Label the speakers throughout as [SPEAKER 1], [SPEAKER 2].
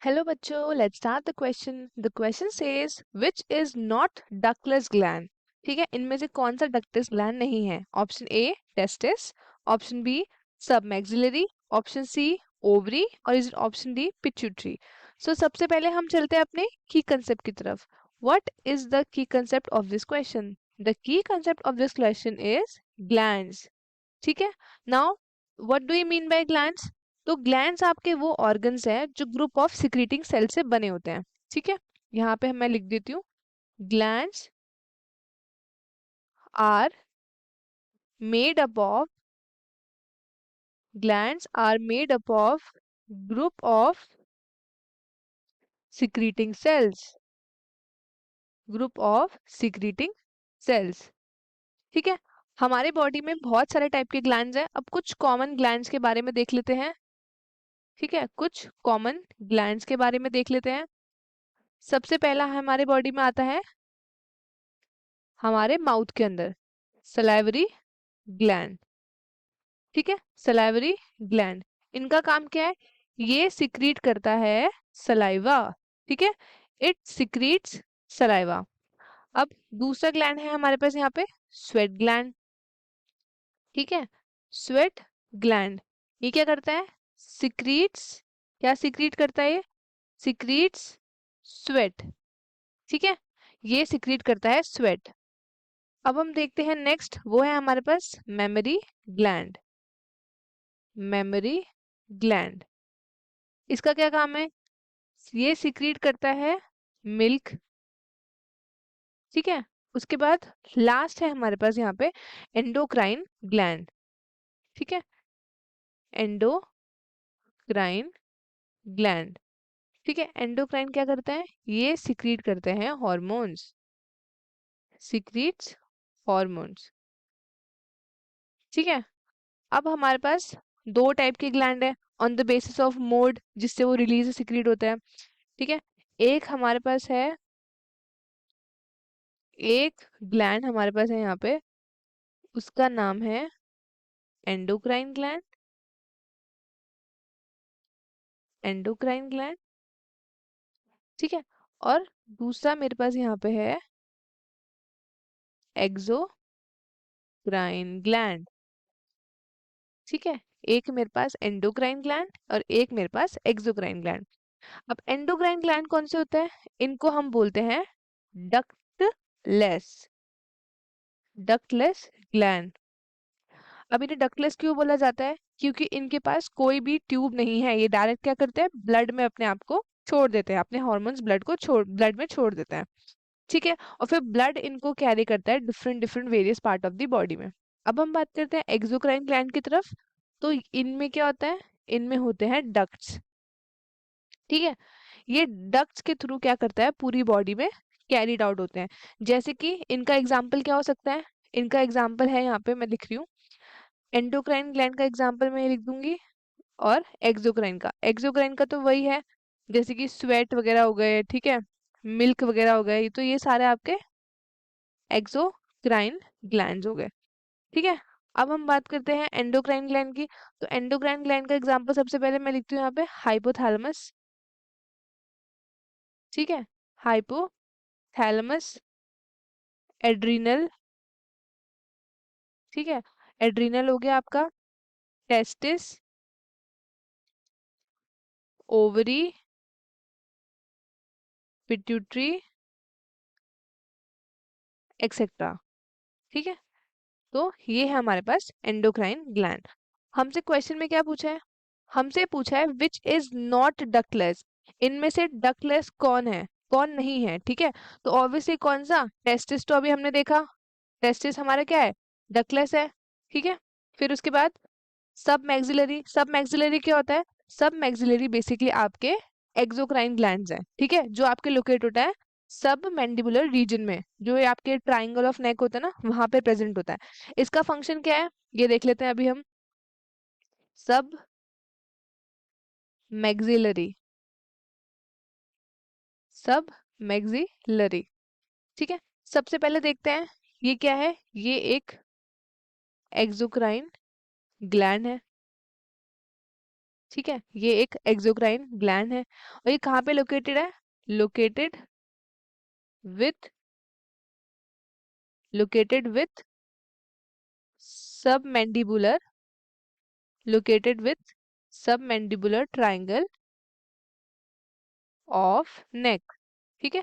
[SPEAKER 1] Hello बच्चों, let's start the question. The question says which is not ductless gland. ठीक है, इनमें से कौन सा ductless gland नहीं है? Option A testis, option B submaxillary, option C ovary और is option D pituitary. So सबसे पहले हम चलते हैं अपने key concept की तरफ. What is the key concept of this question? The key concept of this question is glands. ठीक है, now what do you mean by glands? तो ग्लैंड्स आपके वो ऑर्गन्स हैं जो ग्रुप ऑफ सिक्रीटिंग सेल से बने होते हैं. ठीक है, यहाँ पे मैं लिख देती हूँ, glands are made up of glands are made up of group of secreting cells, group of secreting cells. ठीक है, हमारे बॉडी में बहुत सारे टाइप के ग्लैंड्स हैं. अब कुछ कॉमन ग्लैंड्स के बारे में देख लेते हैं. ठीक है, कुछ कॉमन ग्लैंड्स के बारे में देख लेते हैं. सबसे पहला हमारे बॉडी में आता है हमारे माउथ के अंदर सलाइवरी ग्लैंड. ठीक है, सलाइवरी ग्लैंड, इनका काम क्या है? ये सिक्रीट करता है सलाइवा. ठीक है, इट सिक्रीट्स सलाइवा. अब दूसरा ग्लैंड है हमारे पास यहाँ पे स्वेट ग्लैंड. ठीक है, स्वेट ग्लैंड ये क्या करता है? सिक्रीट्स, क्या सिक्रीट करता है? ये सिक्रीट्स स्वेट. ठीक है, ये सिक्रीट करता है स्वेट. अब हम देखते हैं नेक्स्ट, वो है हमारे पास मेमोरी ग्लैंड. मेमोरी ग्लैंड, इसका क्या काम है? ये सिक्रीट करता है मिल्क. ठीक है, उसके बाद लास्ट है हमारे पास यहाँ पे एंडोक्राइन ग्लैंड. ठीक है, एंडोक्राइन ग्लैंड. ठीक है, एंडोक्राइन क्या करता है? ये सिक्रीट करते हैं हॉर्मोन्स, सिक्रीट्स हॉर्मोन्स. ठीक है, अब हमारे पास दो टाइप के ग्लैंड है on the basis of mode जिससे वो रिलीज सिक्रीट होता है. ठीक है, एक हमारे पास है, एक ग्लैंड हमारे पास है यहाँ पे, उसका नाम है एंडोक्राइन ग्लैंड. Endocrine gland. ठीक है, और दूसरा मेरे पास यहाँ पे है एक्सोक्राइन ग्लैंड. ठीक है, एक मेरे पास एंडोक्राइन ग्लैंड और एक मेरे पास एक्सोक्राइन ग्लैंड. अब एंडोक्राइन ग्लैंड कौन से होता है? इनको हम बोलते हैं डक्टलेस, डक्टलेस ग्लैंड. अब इन्हें डक्टलेस क्यों बोला जाता है? क्योंकि इनके पास कोई भी ट्यूब नहीं है. ये डायरेक्ट क्या करते हैं? ब्लड में अपने आप को छोड़ देते हैं, अपने हॉर्मोन्स ब्लड में छोड़ देते हैं. ठीक है, और फिर ब्लड इनको कैरी करता है different different various part of the body में. अब हम बात करते हैं एक्सोक्राइन ग्लैंड की तरफ. तो इनमें क्या होता है? इनमें होते हैं डक्ट्स. ठीक है, ये डक्ट्स के थ्रू क्या करता है? पूरी बॉडी में कैरिड आउट होते हैं. जैसे कि इनका एग्जाम्पल क्या हो सकता है? इनका एग्जाम्पल है, यहाँ पे मैं लिख रही हूँ, एंडोक्राइन ग्लैंड का एग्जाम्पल मैं लिख दूंगी, और एक्सोक्राइन का. एक्सोक्राइन का तो वही है, जैसे कि स्वेट वगैरह हो गए, ठीक है, मिल्क वगैरह हो गए, तो ये सारे आपके एक्सोक्राइन ग्लैंड्स हो गए. ठीक है, अब हम बात करते हैं एंडोक्राइन ग्लैंड की. तो एंडोक्राइन ग्लैंड का एग्जाम्पल सबसे पहले मैं लिखती हूँ यहाँ पे हाइपोथैलेमस. ठीक है, हाइपोथैलेमस, एड्रिनल. ठीक है, एड्रिनल हो गया आपका, टेस्टिस, ओवरी, पिट्यूटरी, एक्सेट्रा. ठीक है, तो ये है हमारे पास एंडोक्राइन ग्लैंड. हमसे क्वेश्चन में क्या पूछा है? हमसे पूछा है विच इज नॉट डक्टलेस. इनमें से डक्टलेस कौन है, कौन नहीं है? ठीक है, तो ऑब्वियसली कौन सा? टेस्टिस तो अभी हमने देखा, टेस्टिस हमारा क्या है? डक्टलेस है. ठीक है, फिर उसके बाद सब मैक्सिलरी. सब मैक्सिलरी क्या होता है? सब मैक्सिलरी बेसिकली आपके एक्सोक्राइन ग्लैंड्स हैं. ठीक है, जो आपके लोकेट होता है सब मैंडिबुलर रीजन में, जो ये आपके ट्राइंगल ऑफ नेक होता है ना, वहां पे प्रेजेंट होता है. इसका फंक्शन क्या है ये देख लेते हैं अभी हम. सब मैक्सिलरी, सब मैक्सिलरी. ठीक है, सबसे पहले देखते हैं ये क्या है. ये एक एक्सोक्राइन ग्लैंड है. ठीक है, ये एक एक्सोक्राइन ग्लैंड है और ये कहाँ पे लोकेटेड है? Located with located with submandibular located with submandibular triangle of neck। ठीक है,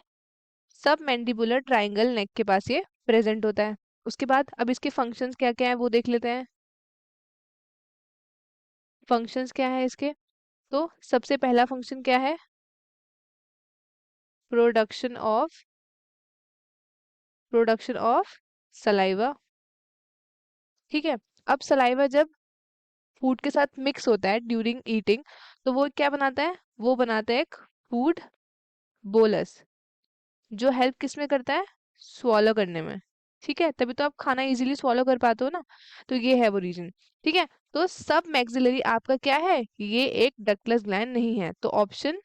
[SPEAKER 1] सबमैंडिबुलर ट्राइंगल नेक के पास ये प्रेजेंट होता है। उसके बाद अब इसके फंक्शंस क्या क्या है वो देख लेते हैं। फंक्शंस क्या है इसके? तो सबसे पहला फंक्शन क्या है? Production of saliva. ठीक है, अब सलाइवा जब फूड के साथ मिक्स होता है ड्यूरिंग ईटिंग, तो वो क्या बनाता है? वो बनाता है एक फूड बोलस, जो हेल्प किस में करता है? स्वॉलो करने में। ठीक है, तभी तो आप खाना इजीली स्वॉलो कर पाते हो ना। तो ये है वो रीजन। ठीक है, तो सब मैक्सिलरी आपका क्या है? ये एक डक्टलेस ग्लैंड नहीं है, तो ऑप्शन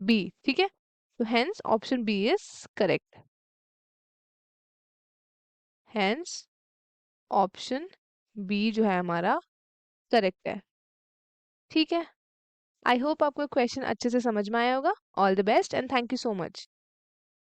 [SPEAKER 1] बी। ठीक है, तो hence option B is correct. Hence option B जो है हमारा करेक्ट है। ठीक है, आई होप आपको क्वेश्चन अच्छे से समझ में आया होगा। All the best and thank you so much.